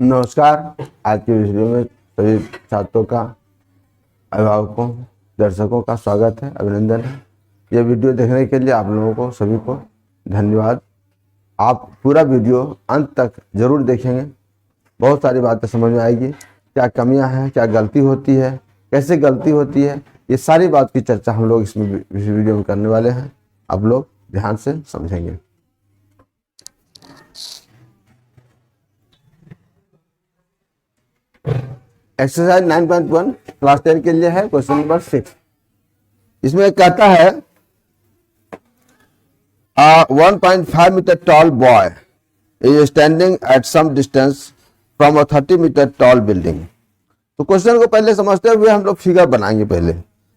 नमस्कार। आज की वीडियो में सभी छात्रों का, अभिभावकों, दर्शकों का स्वागत है, अभिनंदन है। यह वीडियो देखने के लिए आप लोगों को सभी को धन्यवाद। आप पूरा वीडियो अंत तक जरूर देखेंगे, बहुत सारी बातें समझ में आएगी। क्या कमियां हैं, क्या गलती होती है, कैसे गलती होती है, ये सारी बात की चर्चा हम लोग इस वीडियो में करने वाले हैं। आप लोग ध्यान से समझेंगे। एक्सरसाइज 9.1 क्लास 10 के लिए है। क्वेश्चन नंबर 6 इसमें कहता है 1.5 metre tall boy is standing at some distance from a 30 metre tall building. तो क्वेश्चन को पहले समझते हुए हम लोग फिगर बनाएंगे। पहले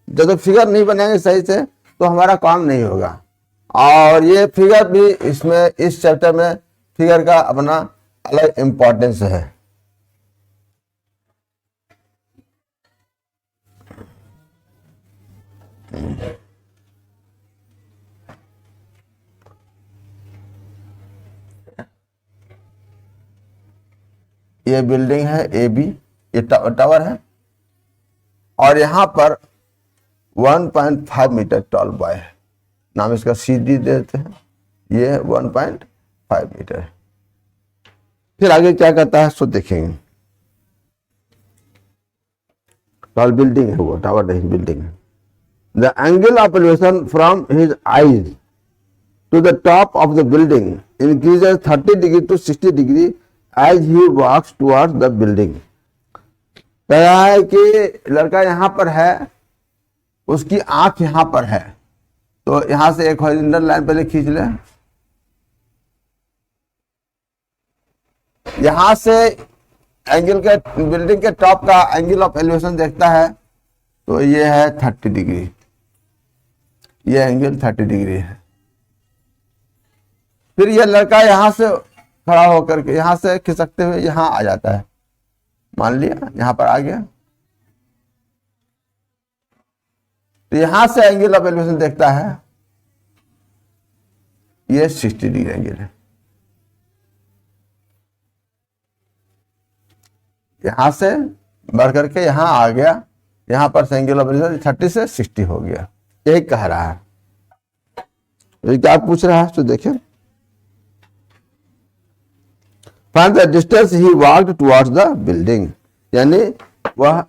जब तक फिगर नहीं बनाएंगे सही से तो हमारा काम नहीं होगा। और ये फिगर भी इसमें इस चैप्टर में फिगर का अपना अलग इंपॉर्टेंस है। ये बिल्डिंग है AB, ये टावर है और यहां पर 1.5 मीटर टॉल बॉय है। नाम इसका CD देते हैं। ये 1.5 मीटर है। फिर आगे क्या कहता है सो देखेंगे। टॉल बिल्डिंग है, वो टावर नहीं बिल्डिंग है। The angle of elevation from his eyes to the top of the building increases 30 degree to 60 degree as he walks towards the building। कह रहा है कि लड़का यहाँ पर है, उसकी आंख यहाँ पर है, तो यहां से एक हॉरिजॉन्टल लाइन पहले खींच ले। यहां से एंगल के बिल्डिंग के टॉप का एंगल ऑफ एलिवेशन देखता है तो ये है 30 डिग्री। ये एंगल 30 डिग्री है। फिर ये लड़का यहां से खड़ा होकर के यहां से खिसकते हुए यहां आ जाता है। मान लिया यहां पर आ गया, तो यहां से एंगल ऑफ एलिवेशन देखता है, ये 60 डिग्री एंगल है। यहां से बढ़ करके यहां आ गया, यहां पर एंगल ऑफ एलिवेशन 30 से 60 हो गया। यही कह रहा है। तो क्या पूछ रहा है तो देखिए। Find the distance he walked towards the building, यानी वह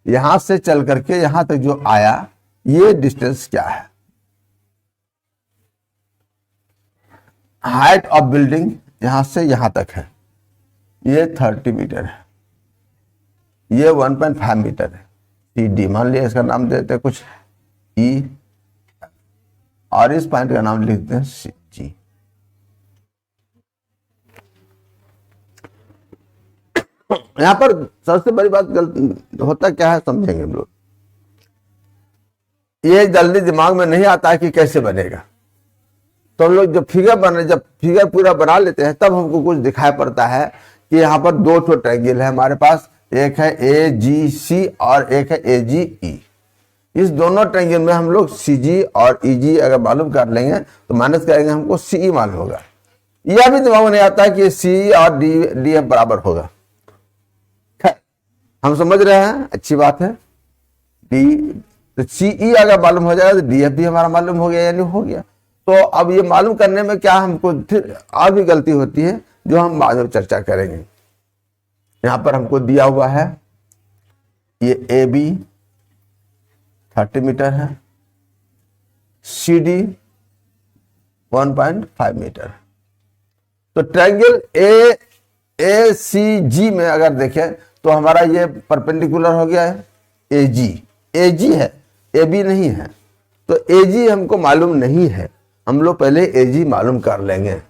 यहां से चल करके यहां तक जो आया, ये डिस्टेंस क्या है। हाइट ऑफ बिल्डिंग यहां से यहां तक है, ये 30 मीटर है। ये 1.5 मीटर है। CD मान लिया, इसका नाम देते कुछ E और इस पॉइंट का नाम लिखते हैं G। यहां पर सबसे बड़ी बात होता क्या है समझेंगे हम लोग। ये जल्दी दिमाग में नहीं आता है कि कैसे बनेगा। तो हम लोग जब फिगर पूरा बना लेते हैं तब हमको कुछ दिखाई पड़ता है कि यहाँ पर दो ठो ट्रायंगल है हमारे पास। एक है AGC और एक है AGE। इस दोनों ट्रायंगल में हम लोग CG और EG अगर मालूम कर लेंगे तो माइनस करेंगे, हमको CE मालूम होगा। यह भी दिमाग में नहीं आता है कि CE और DF बराबर होगा। हम समझ रहे हैं, अच्छी बात है। तो CE अगर मालूम हो जाएगा तो DF भी हमारा मालूम हो गया, यानी हो गया। तो अब ये मालूम करने में क्या हमको फिर और भी गलती होती है जो हम बाद में चर्चा करेंगे। यहां पर हमको दिया हुआ है ये AB 30 मीटर है, CD 1.5 मीटर। तो ट्रायंगल ACG में अगर देखें तो हमारा ये परपेंडिकुलर हो गया है AG है, AB नहीं है। तो AG हमको मालूम नहीं है, हम लोग पहले AG मालूम कर लेंगे।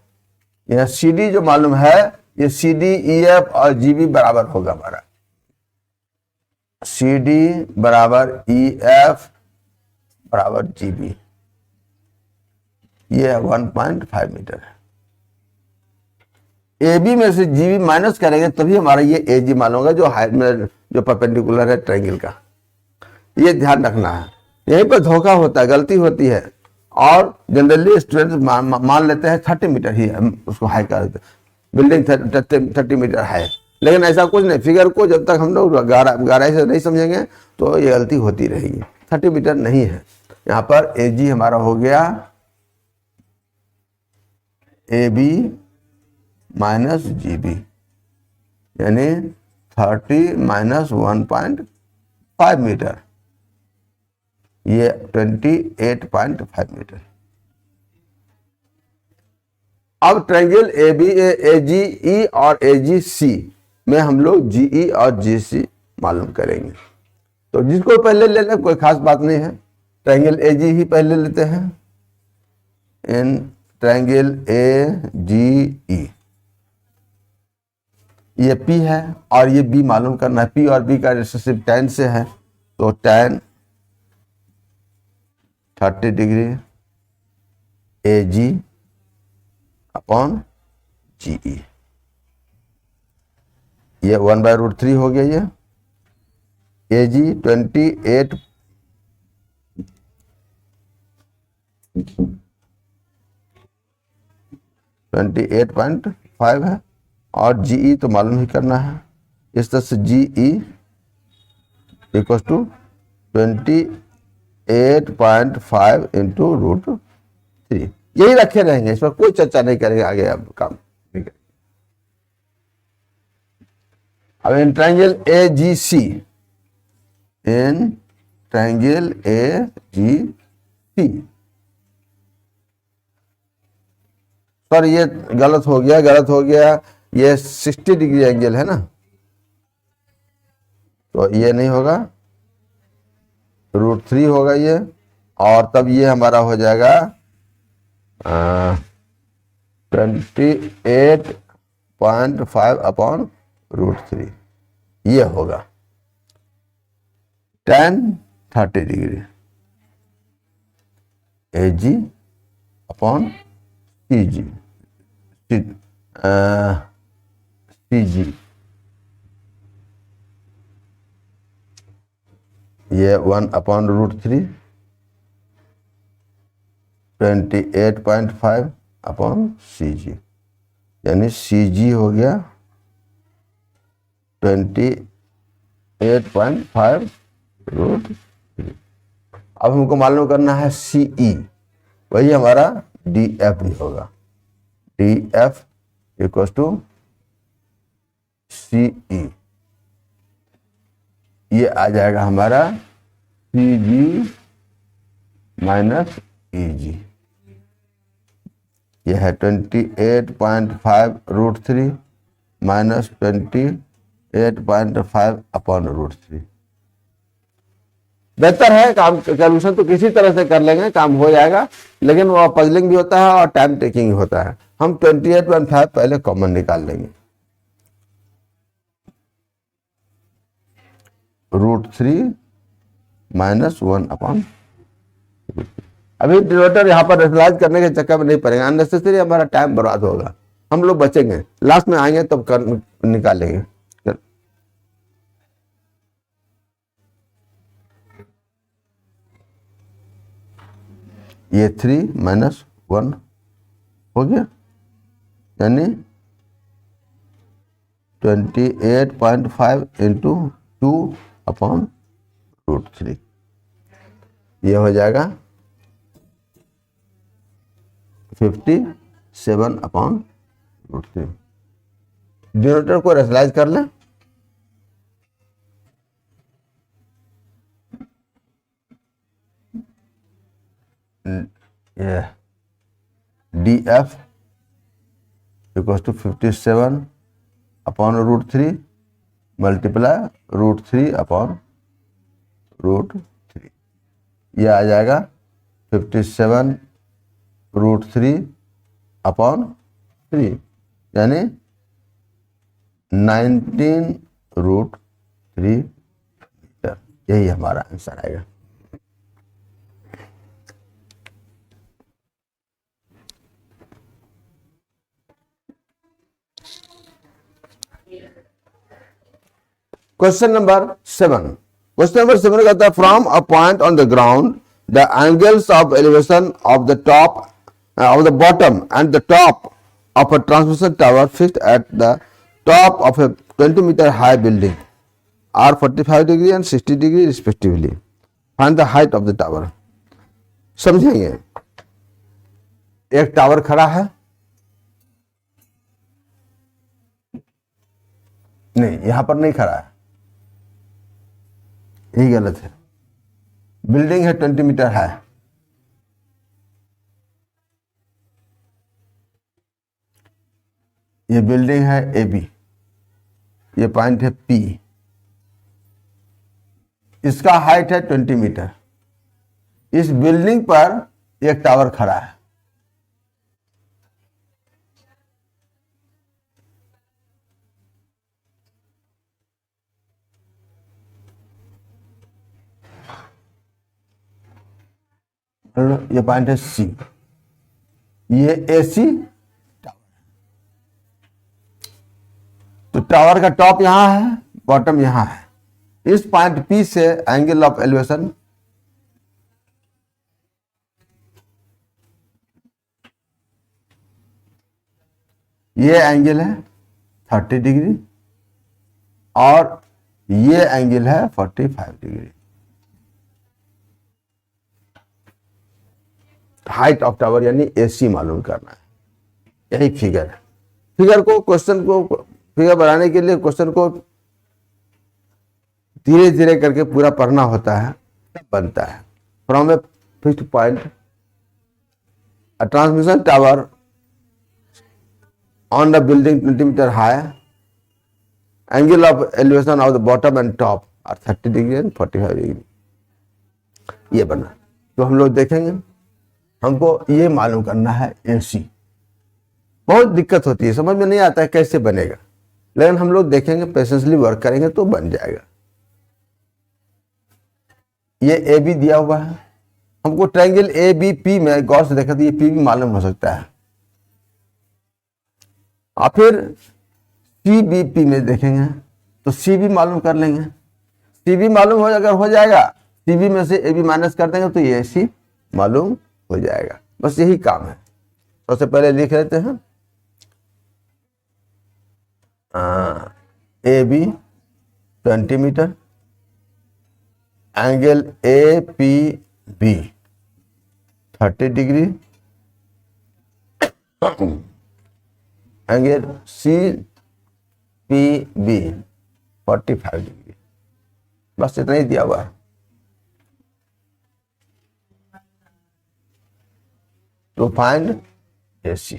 यह CD जो मालूम है, ये CD EF और GB बराबर होगा हमारा। CD बराबर EF बराबर GB। ये 1.5 मीटर है। AB में से GB माइनस करेंगे तभी हमारा ये AG मालूम होगा, जो हाइट में जो परपेंडिकुलर है ट्रायंगल का। ये ध्यान रखना है, यहीं पर धोखा होता है, गलती होती है। और जनरली स्टूडेंट मान लेते हैं 30 मीटर ही है, उसको हाई कर देते हैं। बिल्डिंग 30 मीटर है, लेकिन ऐसा कुछ नहीं। फिगर को जब तक हम लोग गहराई से नहीं समझेंगे तो ये गलती होती रहेगी। 30 मीटर नहीं है। यहाँ पर ए जी हमारा हो गया A B minus G B, यानी 30 माइनस 1.5 मीटर, ये 28.5 मीटर। अब ट्रायंगल ए बी ए जी ई और ए जी सी में हम लोग जी ई और जी सी मालूम करेंगे। तो जिसको पहले ले लें कोई खास बात नहीं है, ट्रायंगल ए जी ही पहले लेते हैं। इन ट्रायंगल ए जी ई, ये P है और ये B मालूम करना है। P और B का रिलेशनशिप tan से है, तो tan 30 degree AG upon GE, ये 1/√3 हो गया। ये AG 28.5 है और GE तो मालूम ही करना है। इस तरह से GE इक्वल टू 28.5 इंटू √3, यही रखे रहेंगे, इस पर कोई चर्चा नहीं करेंगे आगे। अब काम अब in triangle AGC, in triangle AGC, sir ये गलत हो गया, ये 60 डिग्री एंगल है ना, तो ये नहीं होगा, √3 होगा ये, और तब ये हमारा हो जाएगा 28.5 अपॉन √3, ये होगा tan 30 degree AG upon CG, CG, ये 1/√3, 28.5 अपॉन CG, यानी CG हो गया 28.5 √3। अब हमको मालूम करना है CE, वही हमारा DF भी होगा। DF इक्वल टू CE, ये आ जाएगा हमारा CG माइनस EG, ये है 28.5 √3 माइनस 28.5 अपॉन √3। बेहतर है काम कैलकुलेशन तो किसी तरह से कर लेंगे, काम हो जाएगा, लेकिन वो पजलिंग भी होता है और टाइम टेकिंग भी होता है। हम 28.5 पहले कॉमन निकाल लेंगे, √3 माइनस 1 अपॉन। अभी डिनोमिनेटर यहाँ पर रेशनलाइज करने के चक्कर में नहीं पड़ेगा, अननेसेसरी हमारा टाइम बर्बाद होगा, हम लोग बचेंगे, लास्ट में आएंगे तब निकालेंगे। ये 3 माइनस 1 हो गया, यानी 28.5 इंटू 2 अपॉन √3, ये हो जाएगा 57 अपॉन √3। डिनोमिनेटर को रेशनलाइज कर लें, ये DF equal to 57 upon √3 multiply √3 upon √3, ये आ जाएगा 57 √3 अपॉन 3, यानी 19 √3 मीटर, यही हमारा आंसर आएगा। क्वेश्चन नंबर 7 कहता है from a point on the ground the angles of elevation of the top of the bottom and the top of a transmission tower fixed at the top of a 20-meter high building are 45 degree and 60 degree respectively. Find the height of the tower. समझेंगे, एक tower खड़ा है, नहीं यहां पर नहीं खड़ा है, यही गलत है। बिल्डिंग है 20 मीटर हाई, ये बिल्डिंग है ए बी, ये पॉइंट है पी, इसका हाइट है 20 मीटर। इस बिल्डिंग पर एक टावर खड़ा है, ये पॉइंट है सी, ये एसी टावर। तो टावर का टॉप यहां है, बॉटम यहां है। इस पॉइंट पी से एंगल ऑफ एलिवेशन ये एंगल है 30 डिग्री और ये एंगल है 45 डिग्री। हाइट ऑफ टावर यानी एसी मालूम करना है, यही फिगर है। फिगर बनाने के लिए क्वेश्चन को धीरे धीरे करके पूरा पढ़ना होता है, तब बनता है। From a fixed point a transmission tower on the building 20 meter high, angle of elevation of the bottom and top are 30 degree and 45 degree. ये बना, तो हम लोग देखेंगे, हमको ये मालूम करना है एसी। बहुत दिक्कत होती है, समझ में नहीं आता है कैसे बनेगा, लेकिन हम लोग देखेंगे, पेशेंसली वर्क करेंगे तो बन जाएगा। ये ए बी दिया हुआ है, हमको ट्रायंगल ए बी पी में गौर से देखा तो ये पी भी मालूम हो सकता है, और फिर सी बी पी में देखेंगे तो सी भी मालूम कर लेंगे। सी बी मालूम अगर हो जाएगा, सी बी में से ए बी माइनस कर देंगे तो ये सी मालूम हो जाएगा। बस यही काम है। सबसे पहले लिख लेते हैं A B 20 metre, angle A P B 30 degree, angle C P B 45 degree. बस इतना ही दिया हुआ है। तो find AC.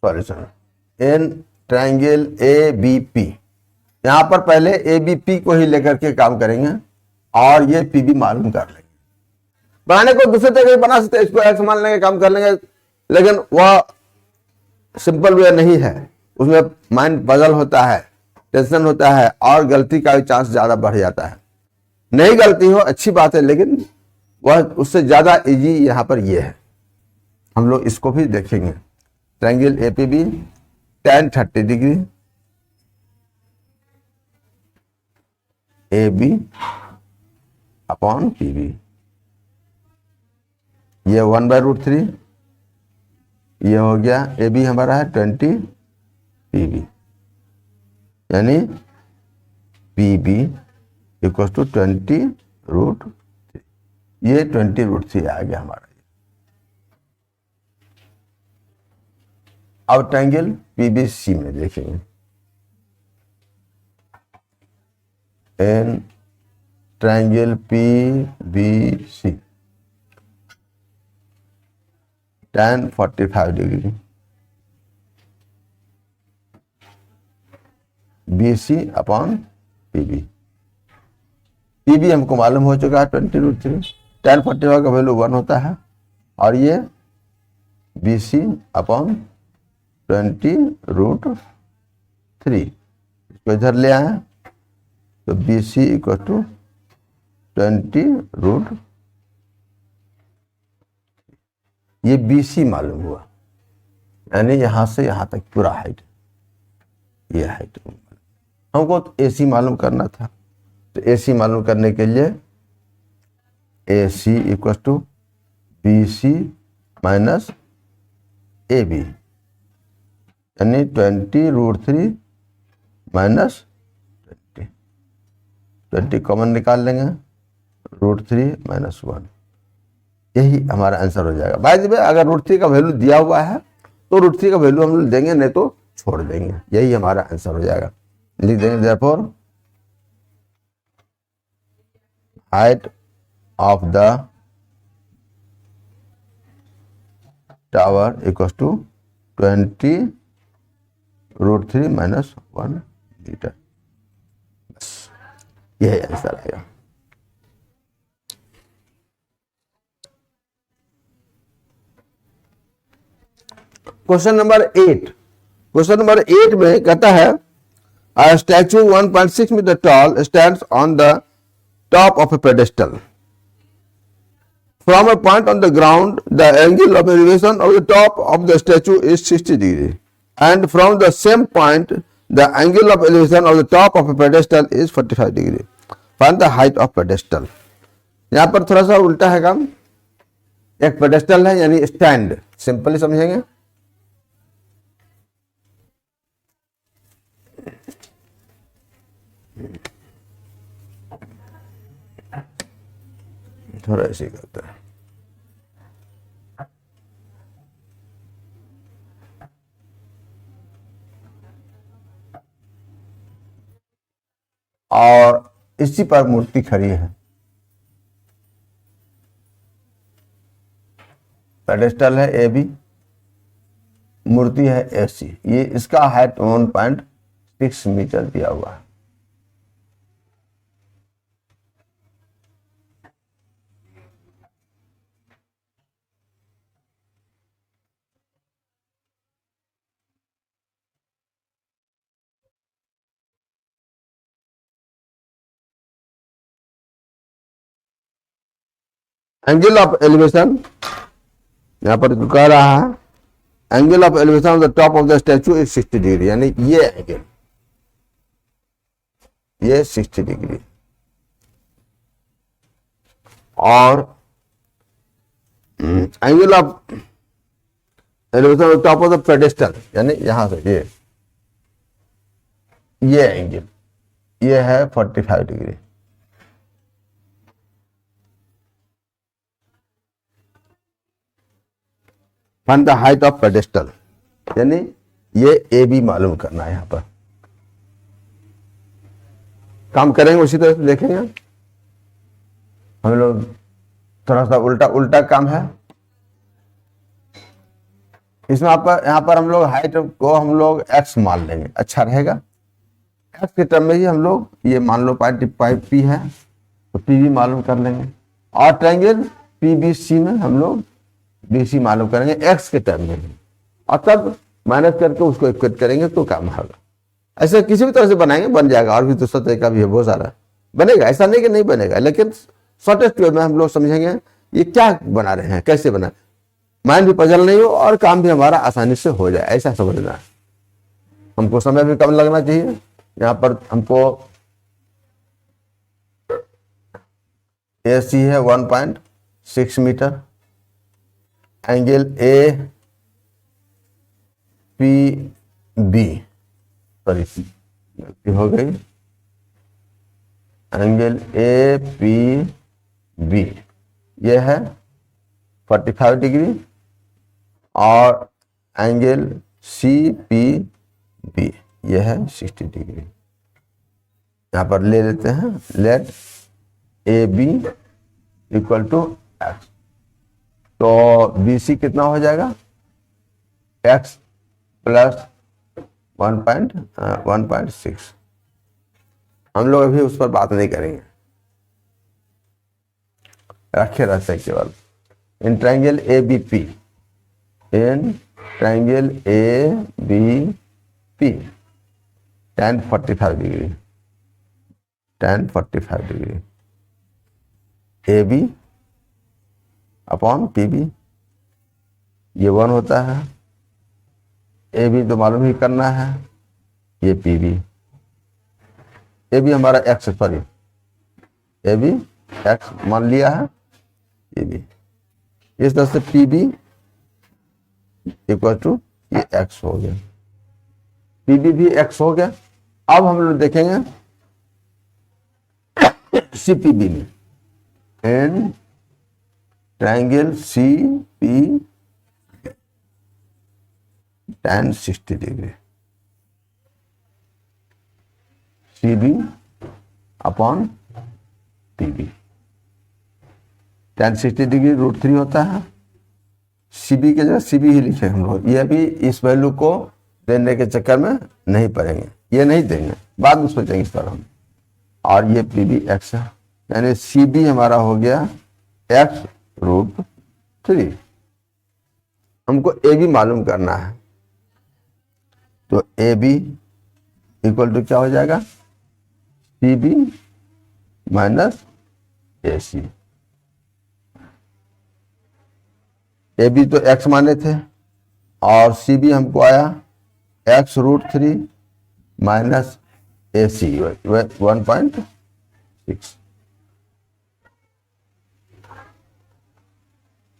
Solution in triangle A B P. यहां पर पहले ए बी पी को ही लेकर के काम करेंगे और ये पी बी मालूम कर लेंगे। बनाने को दूसरे तरीके बना सकते हैं, इसको एक्स मान लेंगे, काम कर लेंगे, लेकिन वह सिंपल वे नहीं है, उसमें माइंड बदल होता है, टेंशन होता है और गलती का भी चांस ज्यादा बढ़ जाता है। नहीं गलती हो अच्छी बात है, लेकिन वह उससे ज्यादा इजी यहां पर ये है। हम लोग इसको भी देखेंगे। Triangle A P B tan 30 degree, A B upon P B, ये 1/√3, ये हो गया ए बी हमारा है 20 पी बी, यानी पी बी इक्वल टू 20√3। ये 20√3 आ गया हमारा। अब ट्रायंगल पीबीसी में देखेंगे, in triangle PBC tan 45 degree, B C upon P B. P B हमको मालूम हो चुका है 20√3, tan 45 का वैल्यू 1 होता है, और ये बी सी अपॉन 20√3। इसको इधर ले आए तो बी सी इक्वल टू 20√3। ये बी सी मालूम हुआ, यानी यहां से यहां तक पूरा हाइट, ये हाइट हमको तो ए सी मालूम करना था। तो ए सी मालूम करने के लिए a c equal to b c minus a b, यानी 20√3 माइनस 20 कॉमन निकाल लेंगे, √3 माइनस 1, यही हमारा आंसर हो जाएगा। भाई जी अगर √3 का वैल्यू दिया हुआ है तो √3 का वैल्यू हम लोग देंगे, नहीं तो छोड़ देंगे, यही हमारा आंसर हो जाएगा। लिख देंगे therefore height of the tower equal to 20√3 minus 1 metre, बस यही आंसर आएगा। क्वेश्चन नंबर 8, क्वेश्चन नंबर 8 में कहता है a statue 1.6 meter tall stands on the top of a pedestal. From a point on the ground, the angle of elevation of the top of the statue is 60 degree, and from the same point, the angle of elevation of the top of a pedestal is 45 degree. Find the height of pedestal. यहाँ पर थोड़ा सा उल्टा है काम, एक pedestal है यानी स्टैंड, सिंपली समझेंगे। थोड़ा ऐसे करता है, और इसी पर मूर्ति खड़ी है, पेडेस्टल है ए बी, मूर्ति है ए सी, ये इसका हाइट 1.6 मीटर दिया हुआ है। एंगल ऑफ एलिवेशन यहां पर कह रहा है, angle of elevation of the top of the statue is 60 degree, यानी ये एंगल, ये 60 डिग्री, और angle of elevation of the top of the pedestal, यानी यहां से ये एंगल, ये है 45 degree. Find the height of pedestal, यानी ये ए बी मालूम करना है। यहां पर काम करेंगे उसी तरह से देखेंगे हम लोग, थोड़ा सा उल्टा उल्टा काम है इसमें। यहां पर हम लोग हाइट को हम लोग एक्स मान लेंगे, अच्छा रहेगा। एक्स के टर्म में ही हम लोग ये मान लो पाइप पी है तो पी भी मालूम कर लेंगे, और ट्रायंगल पीबीसी में हम लोग बीसी मालूम करेंगे एक्स के टर्म में, और तब माइनस करके उसको इक्वेट करेंगे तो काम होगा। ऐसे किसी भी तरह से बनाएंगे, बन जाएगा। और भी दूसरा तरीका भी है, बहुत सारा बनेगा, ऐसा नहीं कि नहीं बनेगा, लेकिन शॉर्टेस्ट वे में हम लोग समझेंगे ये क्या बना रहे हैं, कैसे बना, माइंड भी पजल नहीं हो और काम भी हमारा आसानी से हो जाए, ऐसा समझना है। हमको समय भी कम लगना चाहिए। यहाँ पर हमको ए सी है 1.6 metre, angle A P B, sorry गलती हो गई, एंगल ए पी बी ये है 45 डिग्री, और एंगल सी पी बी ये है 60 डिग्री। यहां पर ले लेते हैं, let A B equal to x, तो बी सी कितना हो जाएगा, एक्स प्लस 1.6। हम लोग अभी उस पर बात नहीं करेंगे, रखे रहते हैं केवल। In triangle A B P, in triangle A B P tan 45 degree, tan 45 degree, A B upon P B, ये 1 होता है, ए बी तो मालूम ही करना है, ये पी बी, ए बी हमारा x, sorry A B x मान लिया है, ये भी इस तरह से पी बी इक्वल टू ये एक्स हो गया, पी बी भी एक्स हो गया। अब हम लोग देखेंगे सी पी बी में, in triangle C P tan 60 degree, C B upon P B, tan 60 degree √3 होता है। सी बी के जगह सी बी ही लिखे हम लोग, ये भी इस वैल्यू को देने के चक्कर में नहीं पड़ेंगे, ये नहीं देंगे, बाद में सोचेंगे इस पर हम। और ये पी बी एक्स है, यानी सी बी हमारा हो गया x√3। हमको ए बी मालूम करना है, तो ए बी इक्वल टू क्या हो जाएगा, C B minus A C. A B तो x माने थे और सी बी हमको आया x√3 माइनस ए सी 1.6,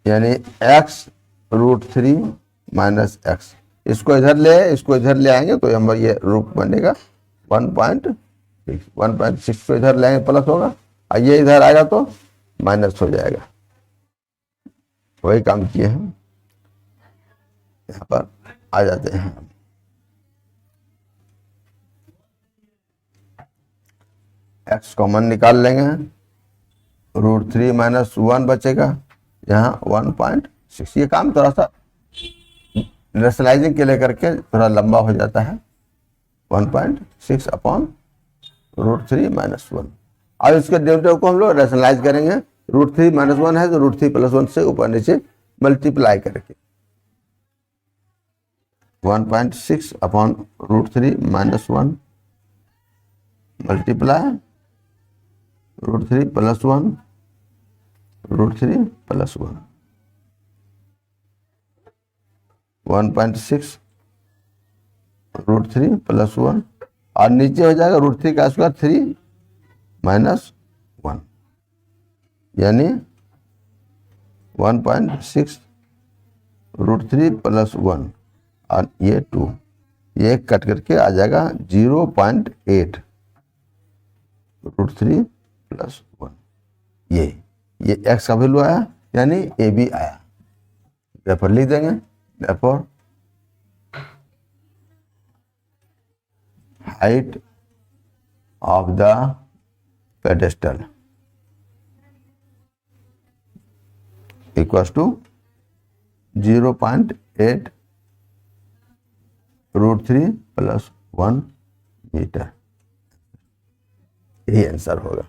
यानी x√3 माइनस एक्स। इसको इधर ले आएंगे तो हम ये रूप बनेगा 1.6, 1.6 को इधर ले आएंगे प्लस होगा, और ये इधर आएगा तो माइनस हो जाएगा। वही काम किए हम, यहाँ पर आ जाते हैं। x कॉमन निकाल लेंगे, √3 माइनस 1 बचेगा, यहाँ 1.6। ये काम थोड़ा सा रेशनलाइजिंग के लिए करके थोड़ा लंबा हो जाता है, 1.6 अपॉन √3 माइनस 1। अब इसके डेरिवेटिव को हम लोग रेशनलाइज करेंगे, √3 माइनस 1 है तो √3 प्लस 1 से ऊपर नीचे मल्टीप्लाई करके 1.6 upon √3 minus 1 multiply √3 plus 1 √3 plus 1, 1.6 √3 plus 1, और नीचे हो जाएगा √3 का स्क्वायर 3 माइनस 1, यानी 1.6 √3 प्लस 1 और ये 2, ये कट करके आ जाएगा 0.8 √3 प्लस 1। ये x का वैल्यू आया, यानी ए बी आया। रेफर लिख देंगे, therefore height of the pedestal equals to 0.8 √3 plus 1 metre. यही आंसर होगा।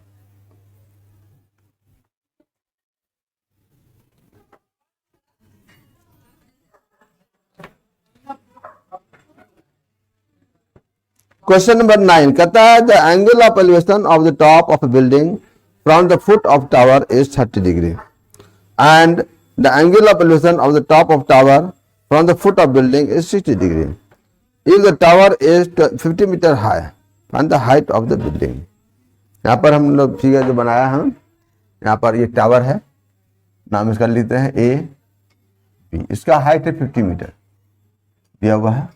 क्वेश्चन नंबर 9 कहता है the angle of elevation of the top of building from the foot of tower is 30 degree and the angle of elevation of the top of tower from the foot of building is 60 degree. If the tower is 50 metre high and the height of the building. यहाँ पर हम लोग figure जो बनाया है, यहाँ पर ये टावर है, नाम इसका लिखते हैं ए बी, इसका हाइट है 50 मीटर दिया हुआ है,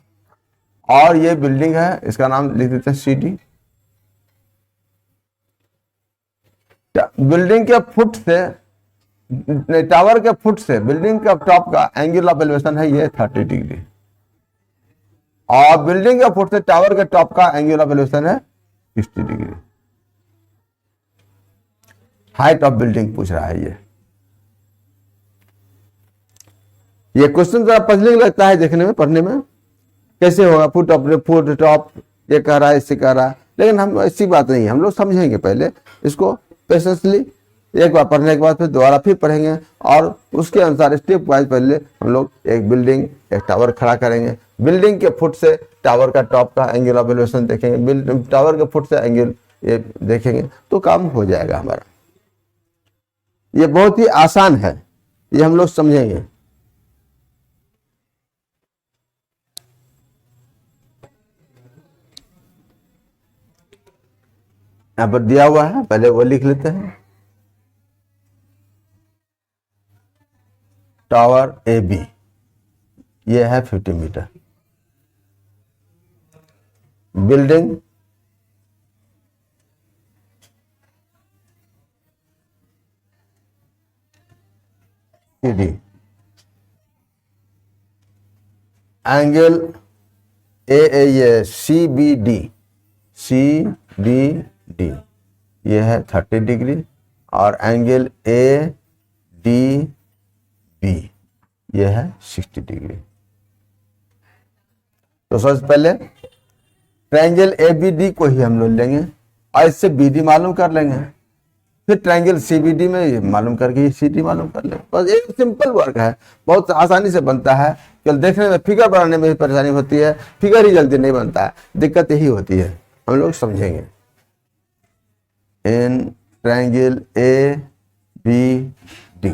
और ये बिल्डिंग है, इसका नाम लिख देते हैं सी डी। बिल्डिंग के फुट से, टावर के फुट से बिल्डिंग का टॉप का एंगल ऑफ एलिवेशन है ये 30 डिग्री, और बिल्डिंग के फुट से टावर के टॉप का एंगल ऑफ एलिवेशन है 60 डिग्री। हाइट ऑफ बिल्डिंग पूछ रहा है। ये क्वेश्चन जरा पजलिंग लगता है देखने में, पढ़ने में कैसे होगा, फुट टॉप ये कह रहा है, इससे कह रहा है, लेकिन हम ऐसी बात नहीं है, हम लोग समझेंगे पहले इसको पेशेंसली, एक बार पढ़ने के बाद फिर दोबारा फिर पढ़ेंगे, और उसके अनुसार स्टेप वाइज पहले हम लोग एक बिल्डिंग, एक टावर खड़ा करेंगे, बिल्डिंग के फुट से टावर का टॉप का एंगल ऑफ एलिवेशन देखेंगे, टावर के फुट से एंगल ये देखेंगे, तो काम हो जाएगा हमारा। ये बहुत ही आसान है, ये हम लोग समझेंगे। यहाँ पर दिया हुआ है, पहले वो लिख लेते हैं। टावर ए बी, ये है 50 metre. Building c d, angle ये c B D, c B D ये है 30 डिग्री, और एंगल ए डी बी ये है 60 डिग्री। तो सबसे पहले ट्रायंगल ए बी डी को ही हम लोग लेंगे और इससे बी डी मालूम कर लेंगे, फिर ट्रायंगल सी बी डी में मालूम करके सी डी मालूम कर लेंगे। बस एक सिंपल वर्क है, बहुत आसानी से बनता है। केवल देखने में, फिगर बनाने में ही परेशानी होती है, फिगर ही जल्दी नहीं बनता है, दिक्कत यही होती है। हम लोग समझेंगे। In triangle A B D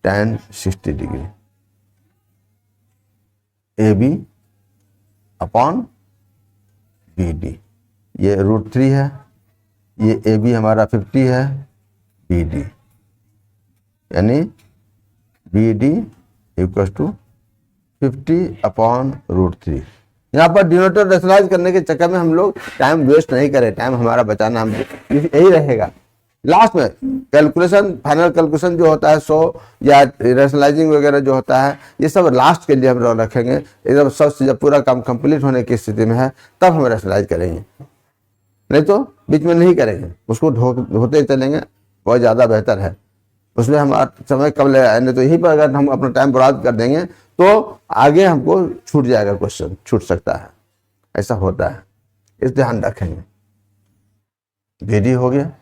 tan 60 degree, A B upon B D, ये √3 है, ये ए बी हमारा 50 है, बी डी यानी B D equal to 50 upon √3। यहाँ पर डिनोमिनेटर रेशनलाइज करने के चक्कर में हम लोग टाइम वेस्ट नहीं करें, टाइम हमारा बचाना हम यही रहेगा। लास्ट में कैलकुलेशन, फाइनल कैलकुलेशन जो होता है 100 या रेशनलाइजिंग वगैरह जो होता है, ये सब लास्ट के लिए हम लोग रखेंगे। एकदम सब जब पूरा काम कंप्लीट होने की स्थिति में है तब हम रेशनलाइज करेंगे, नहीं तो बीच में नहीं करेंगे, उसको होते चलेंगे, बहुत ज़्यादा बेहतर है। उसमें हमारा समय कम लगेगा, नहीं तो यहीं पर अगर हम अपना टाइम बर्बाद कर देंगे तो आगे हमको छूट जाएगा, क्वेश्चन छूट सकता है, ऐसा होता है, इस ध्यान रखेंगे। बीडी हो गया।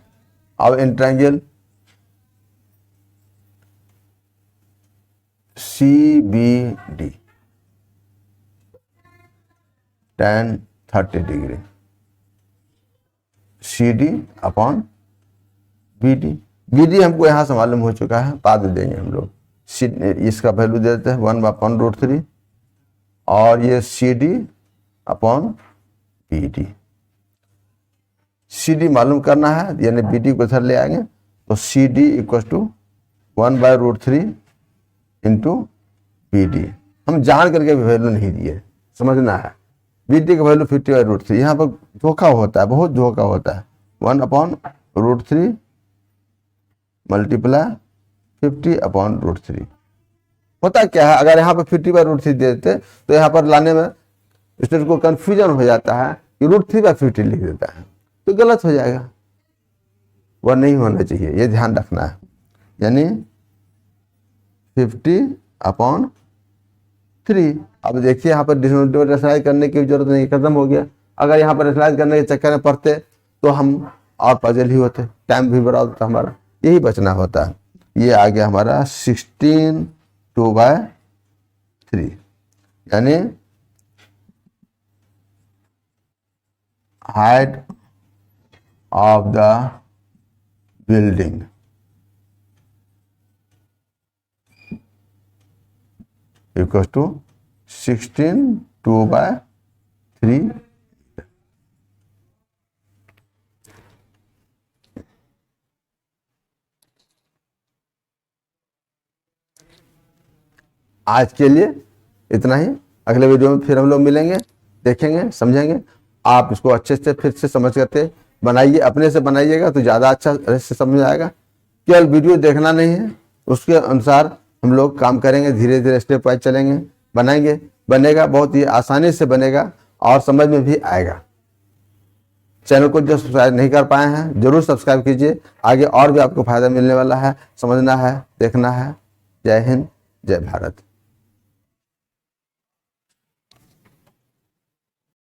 अब in triangle C B D tan 30 degree, C D upon B D. B D हमको यहाँ से मालूम हो चुका है, बाद में देंगे हम लोग। इसका वैल्यू दे देते हैं 1/√3, और ये C D upon B D. C D मालूम करना है, यानी बी डी को इधर ले आएंगे, तो C D equal to 1/√3 into B D. हम जान करके भी वैल्यू नहीं दिए, समझना है। बी डी का वैल्यू 50/√3, यहाँ पर धोखा होता है, बहुत धोखा होता है। 1/√3 मल्टीप्लाई 50/√3 होता क्या है, अगर यहाँ पर 50/√3 दे देते तो यहाँ पर लाने में स्टूडेंट को कंफ्यूजन हो जाता है कि √3/50 लिख देता है, तो गलत हो जाएगा, वह नहीं होना चाहिए, ये ध्यान रखना है। यानी 50/3। अब देखिए यहाँ पर डिनोमिनेटर रेशनलाइज करने की जरूरत नहीं, खत्म हो गया। अगर यहाँ पर रेशनलाइज करने के चक्कर में पड़ते तो हम और पजल ही होते, टाइम भी बर्बाद होता हमारा, यही बचना होता है। ये आ गया हमारा 16 2/3, यानी height of the building equal to 16 2/3। आज के लिए इतना ही, अगले वीडियो में फिर हम लोग मिलेंगे, देखेंगे, समझेंगे। आप इसको अच्छे से फिर से समझ करके बनाइए, अपने से बनाइएगा तो ज़्यादा अच्छा से समझ आएगा। केवल वीडियो देखना नहीं है, उसके अनुसार हम लोग काम करेंगे, धीरे धीरे स्टेप वाइज चलेंगे, बनाएंगे, बनेगा, बहुत ही आसानी से बनेगा और समझ में भी आएगा। चैनल को जो सब्सक्राइब नहीं कर पाए हैं जरूर सब्सक्राइब कीजिए, आगे और भी आपको फायदा मिलने वाला है, समझना है, देखना है। जय हिंद, जय भारत।